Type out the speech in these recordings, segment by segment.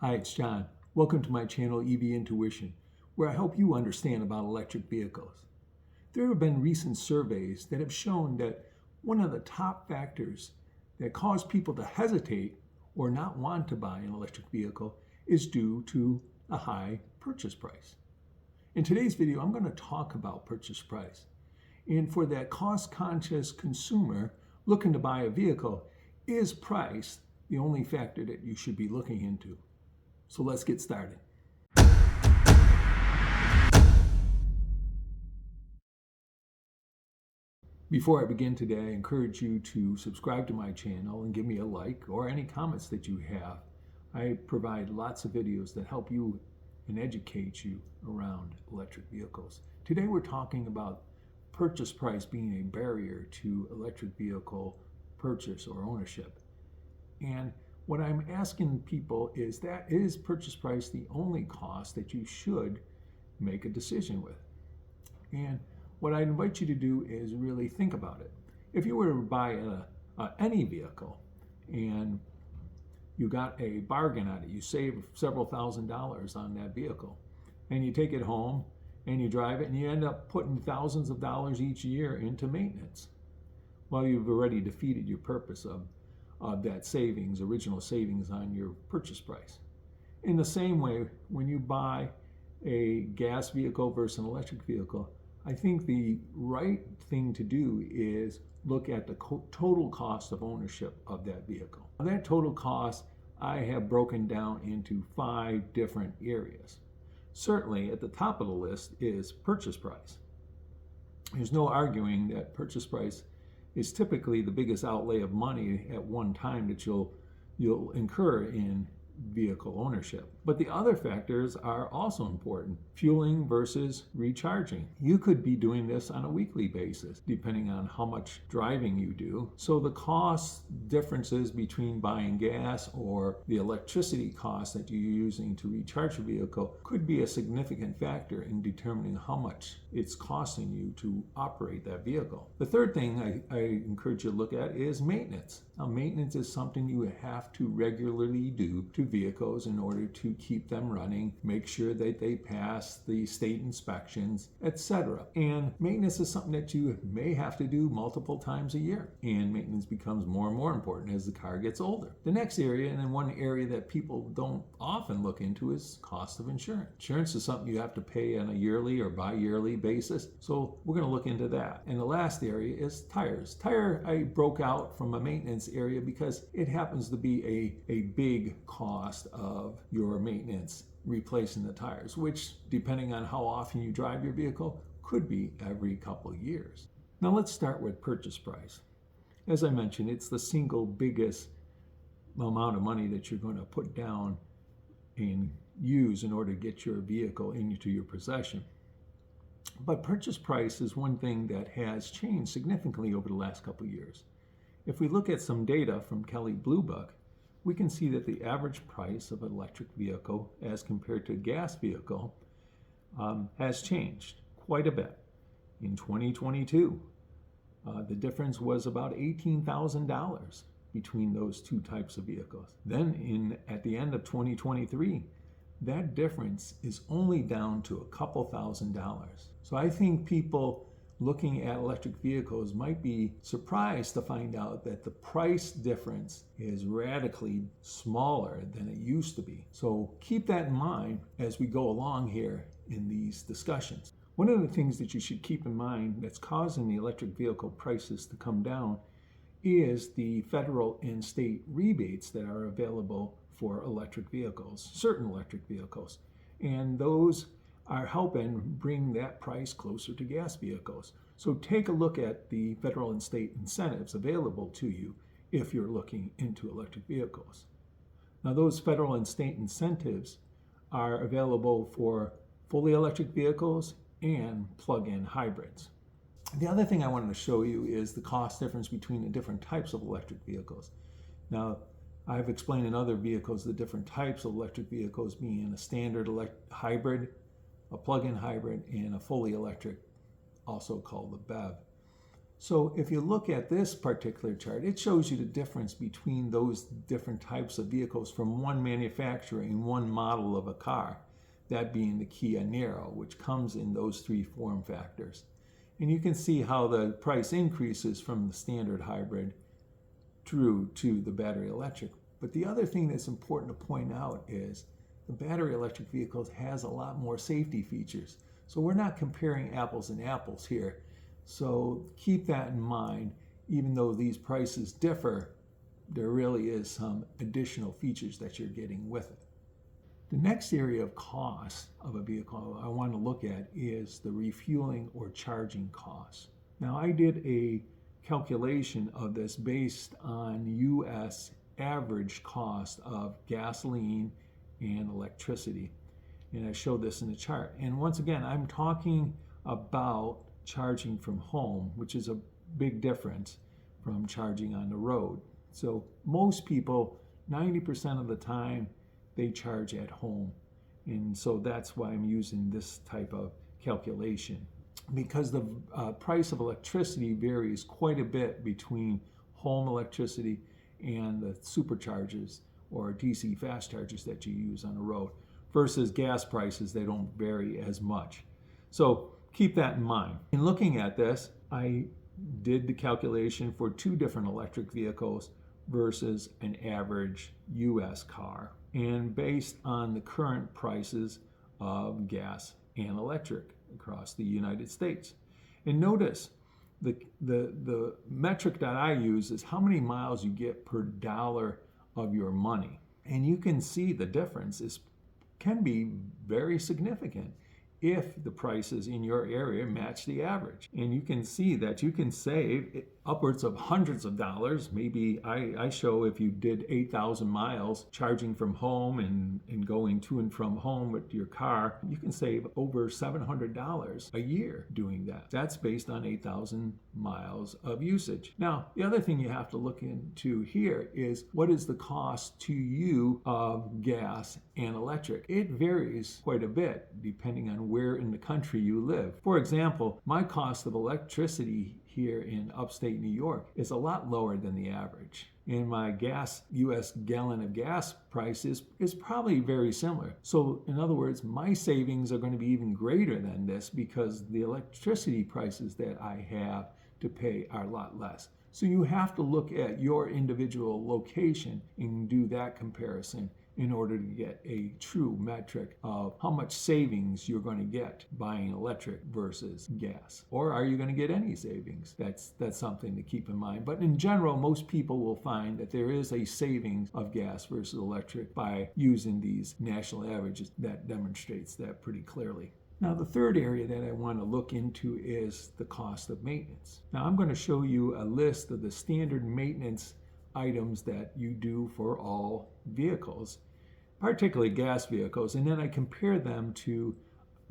Hi, it's John. Welcome to my channel EV Intuition, where I help you understand about electric vehicles. There have been recent surveys that have shown that one of the top factors that cause people to hesitate or not want to buy an electric vehicle is due to a high purchase price. In today's video, I'm going to talk about purchase price. And for that cost-conscious consumer looking to buy a vehicle, is price the only factor that you should be looking into? So let's get started. Before I begin today, I encourage you to subscribe to my channel and give me a like or any comments that you have. I provide lots of videos that help you and educate you around electric vehicles. Today we're talking about purchase price being a barrier to electric vehicle purchase or ownership. And what I'm asking people is purchase price the only cost that you should make a decision with? And what I invite you to do is really think about it. If you were to buy any vehicle and you got a bargain on it, you save several $1,000s on that vehicle, and you take it home and you drive it and you end up putting thousands of dollars each year into maintenance. Well, you've already defeated your purpose of that savings, original savings on your purchase price. In the same way, when you buy a gas vehicle versus an electric vehicle, I think the right thing to do is look at the total cost of ownership of that vehicle. Now, that total cost I have broken down into 5 different areas. Certainly at the top of the list is purchase price. There's no arguing that purchase price is typically the biggest outlay of money at one time that you'll incur in vehicle ownership. But the other factors are also important. Fueling versus recharging. You could be doing this on a weekly basis, depending on how much driving you do. So the cost differences between buying gas or the electricity cost that you're using to recharge your vehicle could be a significant factor in determining how much it's costing you to operate that vehicle. The third thing I encourage you to look at is maintenance. Now, maintenance is something you have to regularly do to vehicles in order to keep them running, make sure that they pass the state inspections, etc. And maintenance is something that you may have to do multiple times a year. And maintenance becomes more and more important as the car gets older. The next area, and then one area that people don't often look into, is cost of insurance. Insurance is something you have to pay on a yearly or bi-yearly basis. So we're going to look into that. And the last area is tires. Tire I broke out from a maintenance area because it happens to be a big cost of your maintenance, replacing the tires, which, depending on how often you drive your vehicle, could be every couple of years. Now let's start with purchase price. As I mentioned, it's the single biggest amount of money that you're going to put down and use in order to get your vehicle into your possession. But purchase price is one thing that has changed significantly over the last couple of years. If we look at some data from Kelley Blue Book, we can see that the average price of an electric vehicle as compared to a gas vehicle has changed quite a bit. In 2022, the difference was about $18,000 between those two types of vehicles. Then at the end of 2023, that difference is only down to a couple $1,000s. So I think people looking at electric vehicles might be surprised to find out that the price difference is radically smaller than it used to be. So keep that in mind as we go along here in these discussions. One of the things that you should keep in mind that's causing the electric vehicle prices to come down is the federal and state rebates that are available for electric vehicles, certain electric vehicles. And those are helping bring that price closer to gas vehicles. So take a look at the federal and state incentives available to you if you're looking into electric vehicles. Now, those federal and state incentives are available for fully electric vehicles and plug-in hybrids. The other thing I wanted to show you is the cost difference between the different types of electric vehicles. Now, I've explained in other vehicles the different types of electric vehicles being a standard hybrid, a plug-in hybrid, and a fully electric, also called the BEV. So if you look at this particular chart, it shows you the difference between those different types of vehicles from one manufacturer and one model of a car, that being the Kia Niro, which comes in those three form factors. And you can see how the price increases from the standard hybrid through to the battery electric. But the other thing that's important to point out is the battery electric vehicles has a lot more safety features. So we're not comparing apples and apples here. So keep that in mind. Even though these prices differ, there really is some additional features that you're getting with it. The next area of cost of a vehicle I want to look at is the refueling or charging costs. Now, I did a calculation of this based on U.S. average cost of gasoline and electricity. And I showed this in the chart. And once again, I'm talking about charging from home, which is a big difference from charging on the road. So most people, 90% of the time, they charge at home. And so that's why I'm using this type of calculation. Because the price of electricity varies quite a bit between home electricity and the superchargers or DC fast chargers that you use on the road versus gas prices, they don't vary as much. So keep that in mind. In looking at this, I did the calculation for two different electric vehicles versus an average US car, and based on the current prices of gas and electric across the United States. And notice the metric that I use is how many miles you get per dollar of your money. And you can see the difference can be very significant if the prices in your area match the average. And you can see that you can save upwards of hundreds of dollars. Maybe I show if you did 8,000 miles charging from home and going to and from home with your car, you can save over $700 a year doing that. That's based on 8,000 miles of usage. Now, the other thing you have to look into here is what is the cost to you of gas and electric? It varies quite a bit depending on where in the country you live. For example, my cost of electricity here in upstate New York is a lot lower than the average. And my US gallon of gas price is probably very similar. So in other words, my savings are going to be even greater than this because the electricity prices that I have to pay are a lot less. So you have to look at your individual location and do that comparison in order to get a true metric of how much savings you're going to get buying electric versus gas. Or are you going to get any savings? That's something to keep in mind. But in general, most people will find that there is a savings of gas versus electric by using these national averages. That demonstrates that pretty clearly. Now, the third area that I want to look into is the cost of maintenance. Now, I'm going to show you a list of the standard maintenance items that you do for all vehicles, particularly gas vehicles, and then I compare them to,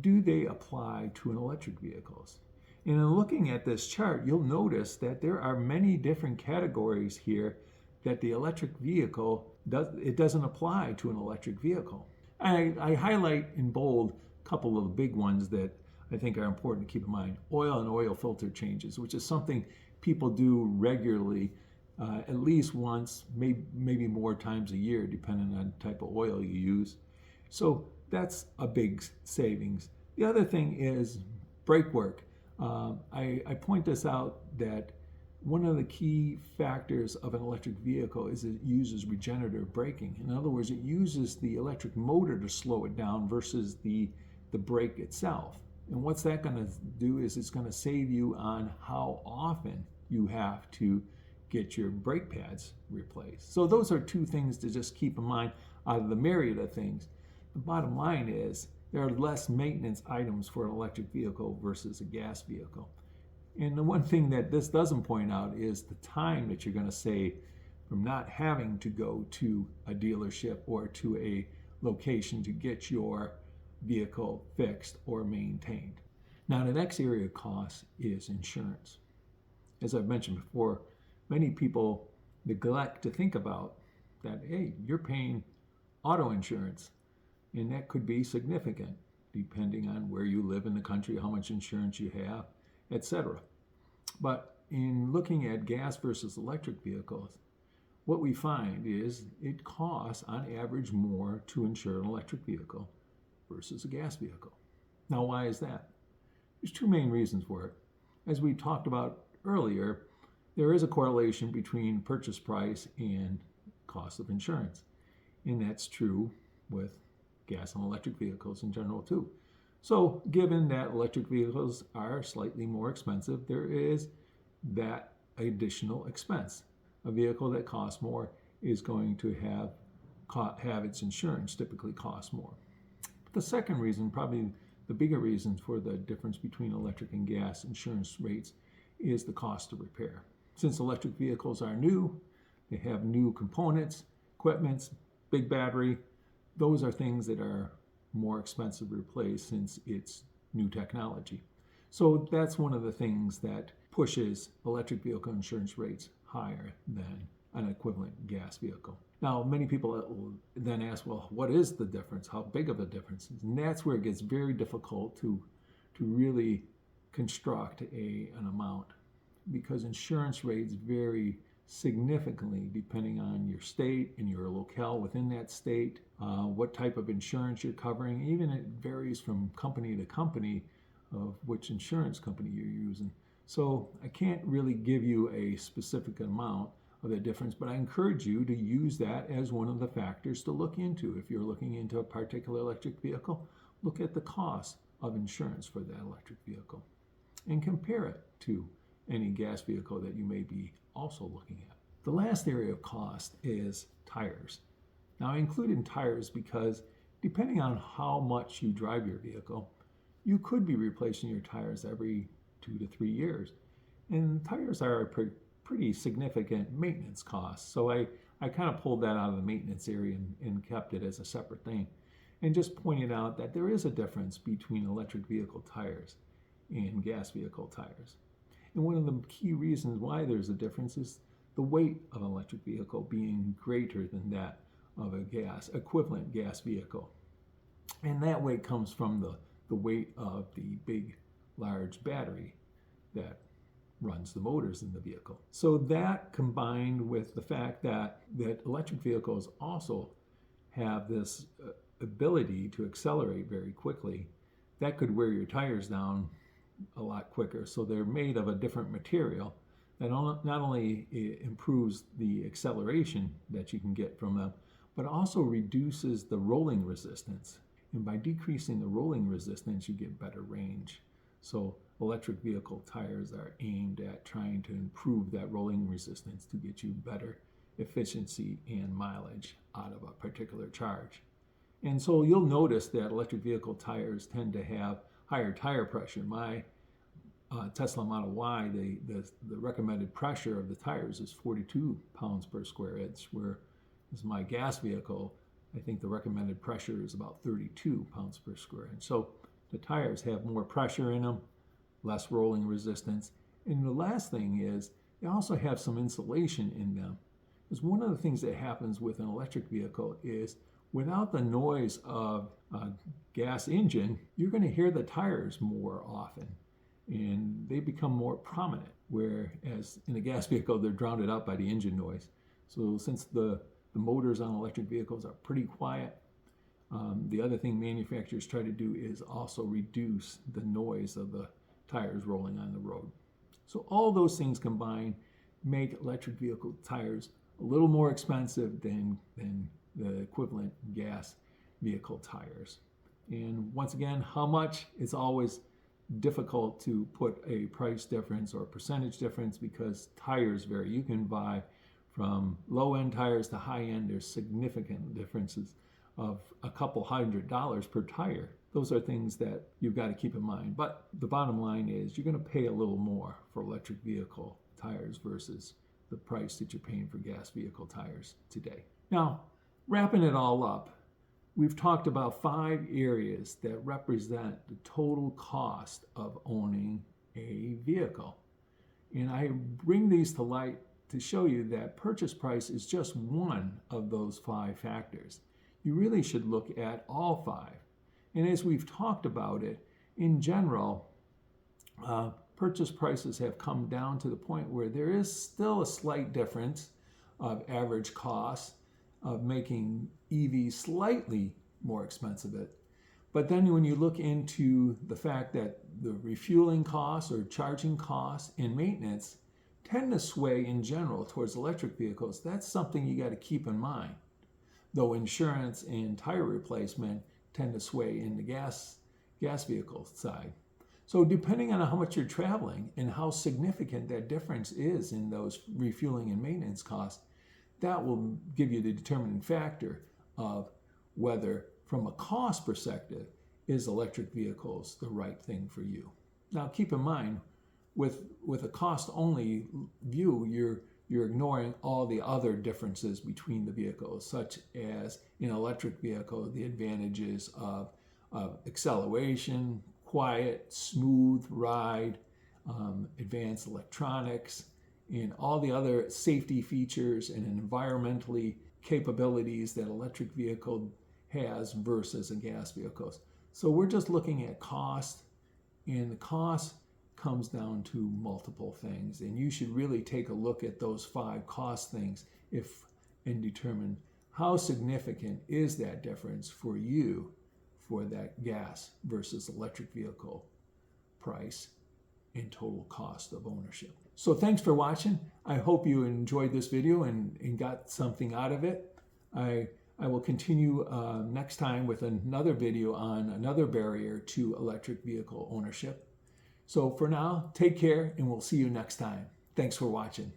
do they apply to an electric vehicles? And in looking at this chart, you'll notice that there are many different categories here that the electric vehicle doesn't apply to an electric vehicle. I highlight in bold a couple of the big ones that I think are important to keep in mind. Oil and oil filter changes, which is something people do regularly, at least once, maybe more times a year, depending on the type of oil you use. So that's a big savings. The other thing is brake work. I point this out that one of the key factors of an electric vehicle is it uses regenerative braking. In other words, it uses the electric motor to slow it down versus the brake itself. And what's that going to do is it's going to save you on how often you have to get your brake pads replaced. So those are two things to just keep in mind out of the myriad of things. The bottom line is there are less maintenance items for an electric vehicle versus a gas vehicle. And the one thing that this doesn't point out is the time that you're going to save from not having to go to a dealership or to a location to get your vehicle fixed or maintained. Now, the next area of cost is insurance. As I've mentioned before, many people neglect to think about that, hey, you're paying auto insurance, and that could be significant depending on where you live in the country, how much insurance you have, etc. But in looking at gas versus electric vehicles, what we find is it costs on average more to insure an electric vehicle versus a gas vehicle. Now, why is that? There's two main reasons for it. As we talked about earlier, there is a correlation between purchase price and cost of insurance. And that's true with gas and electric vehicles in general too. So given that electric vehicles are slightly more expensive, there is that additional expense. A vehicle that costs more is going to have its insurance typically cost more. But the second reason, probably the bigger reason for the difference between electric and gas insurance rates, is the cost of repair. Since electric vehicles are new, they have new components, equipment, big battery, those are things that are more expensive to replace since it's new technology. So that's one of the things that pushes electric vehicle insurance rates higher than an equivalent gas vehicle. Now, many people will then ask, well, what is the difference? How big of a difference? And that's where it gets very difficult to really construct an amount, because insurance rates vary significantly depending on your state and your locale within that state, what type of insurance you're covering. Even it varies from company to company of which insurance company you're using. So I can't really give you a specific amount of the difference, but I encourage you to use that as one of the factors to look into. If you're looking into a particular electric vehicle, look at the cost of insurance for that electric vehicle and compare it to any gas vehicle that you may be also looking at. The last area of cost is tires. Now I include in tires because depending on how much you drive your vehicle, you could be replacing your tires every 2 to 3 years. And tires are a pretty significant maintenance cost. So I kind of pulled that out of the maintenance area and kept it as a separate thing. And just pointed out that there is a difference between electric vehicle tires and gas vehicle tires. And one of the key reasons why there's a difference is the weight of an electric vehicle being greater than that of a equivalent gas vehicle. And that weight comes from the weight of the big, large battery that runs the motors in the vehicle. So that, combined with the fact that electric vehicles also have this ability to accelerate very quickly, that could wear your tires down a lot quicker. So they're made of a different material that not only improves the acceleration that you can get from them, but also reduces the rolling resistance. And by decreasing the rolling resistance, you get better range. So electric vehicle tires are aimed at trying to improve that rolling resistance to get you better efficiency and mileage out of a particular charge. And so you'll notice that electric vehicle tires tend to have higher tire pressure. My Tesla Model Y, the recommended pressure of the tires is 42 pounds per square inch, whereas my gas vehicle, I think the recommended pressure is about 32 pounds per square inch. So the tires have more pressure in them, less rolling resistance. And the last thing is they also have some insulation in them. Because one of the things that happens with an electric vehicle is without the noise of a gas engine, you're going to hear the tires more often and they become more prominent, whereas in a gas vehicle, they're drowned out by the engine noise. So since the motors on electric vehicles are pretty quiet, the other thing manufacturers try to do is also reduce the noise of the tires rolling on the road. So all those things combined make electric vehicle tires a little more expensive than the equivalent gas vehicle tires. And once again, how much? It's always difficult to put a price difference or percentage difference because tires vary. You can buy from low-end tires to high-end. There's significant differences of a couple $100 per tire. Those are things that you've got to keep in mind. But the bottom line is you're going to pay a little more for electric vehicle tires versus the price that you're paying for gas vehicle tires today. Now, wrapping it all up, we've talked about 5 areas that represent the total cost of owning a vehicle. And I bring these to light to show you that purchase price is just one of those 5 factors. You really should look at all 5. And as we've talked about it, in general, purchase prices have come down to the point where there is still a slight difference of average cost of making EVs slightly more expensive. But then when you look into the fact that the refueling costs or charging costs and maintenance tend to sway in general towards electric vehicles, that's something you got to keep in mind. Though insurance and tire replacement tend to sway in the gas vehicle side. So depending on how much you're traveling and how significant that difference is in those refueling and maintenance costs, that will give you the determining factor of whether, from a cost perspective, is electric vehicles the right thing for you. Now keep in mind, with a cost-only view, you're ignoring all the other differences between the vehicles, such as in an electric vehicle, the advantages of acceleration, quiet, smooth ride, advanced electronics, and all the other safety features and environmentally capabilities that electric vehicle has versus a gas vehicle. So we're just looking at cost, and the cost comes down to multiple things, and you should really take a look at those 5 cost things and determine how significant is that difference for you for that gas versus electric vehicle price and total cost of ownership. So thanks for watching. I hope you enjoyed this video and got something out of it. I will continue next time with another video on another barrier to electric vehicle ownership. So for now, take care, and we'll see you next time. Thanks for watching.